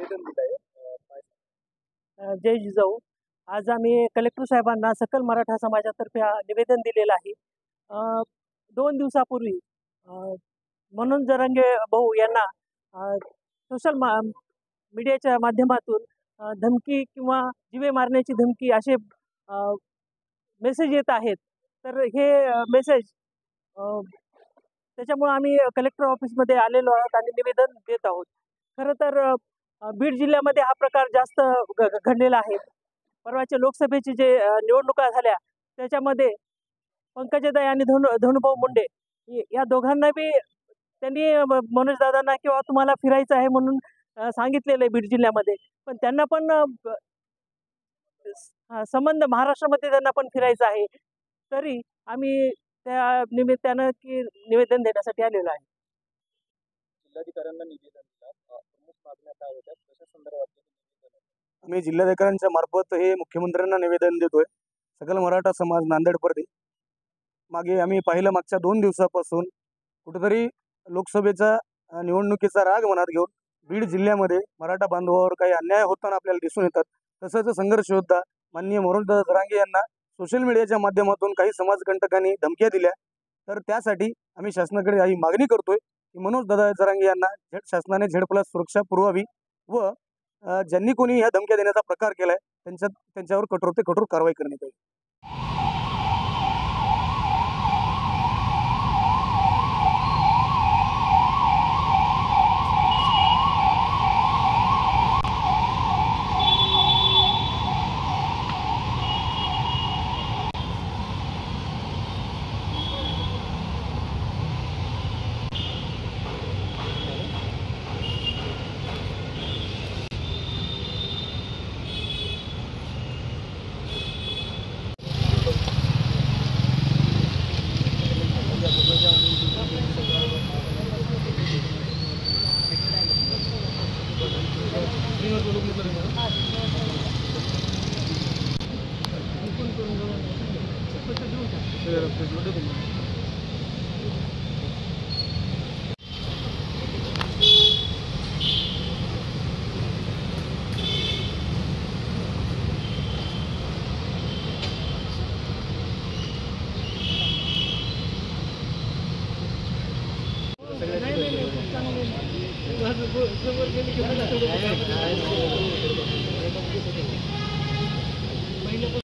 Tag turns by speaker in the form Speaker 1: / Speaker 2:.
Speaker 1: निवेदन दिलंय काय
Speaker 2: जय जिजाऊ. आज आम्ही कलेक्टर साहेबांना सकल मराठा समाजातर्फे निवेदन दिलेलं आहे. 2 दिवसापूर्वी मनोज जरांगे भाऊ यांना सोशल मीडियाच्या माध्यमातून धमकी किंवा जीवे मारण्याची धमकी असे मेसेज येत आहेत. तर हे मेसेज त्याच्यामुळे आम्ही कलेक्टर ऑफिसमध्ये आलेलो आहोत आणि निवेदन देत आहोत. खरं तर बीड जिल्ह्यामध्ये हा प्रकार जास्त घडलेला आहे. परवाच्या लोकसभेची जे निवडणुका झाल्या त्याच्यामध्ये पंकजाताई आणि धनुभाऊ मुंडे या दोघांना बी त्यांनी मनोजदादांना किंवा तुम्हाला फिरायचं आहे म्हणून सांगितलेलं आहे बीड जिल्ह्यामध्ये. पण त्यांना पण संबंध महाराष्ट्रामध्ये त्यांना पण फिरायचं आहे. तरी आम्ही त्या निमित्तानं की निवेदन देण्यासाठी आलेलो आहे.
Speaker 1: जिल्हाधिकाऱ्यांना निवेदन दिलं प्रमुख मागण्या काय होत्या कशा संदर्भात निवेदन?
Speaker 3: आम्ही जिल्हाधिकाऱ्यांच्या मार्फत हे मुख्यमंत्र्यांना निवेदन देतोय. सकल मराठा समाज नांदेड परती मागे आम्ही पाहिलं मागच्या 2 दिवसापासून कुठेतरी लोकसभेचा निवडणुकीचा राग मनात घेऊन बीड जिल्ह्यामध्ये मराठा बांधवावर काही अन्याय होताना आपल्याला दिसून येतात. तसंच संघर्ष योद्धा माननीय मनोजदादा जरांगे यांना सोशल मीडियाच्या माध्यमातून काही समाजकंटकांनी धमक्या दिल्या. तर त्यासाठी आम्ही शासनाकडे ही मागणी करतोय की मनोजदादा जरांगे यांना शासनाने Z+ सुरक्षा पुरवावी व ज्यांनी कोणी ह्या धमक्या देण्याचा प्रकार केलाय त्यांच्यावर कठोर ते कठोर कारवाई करण्यात येईल.
Speaker 2: नाही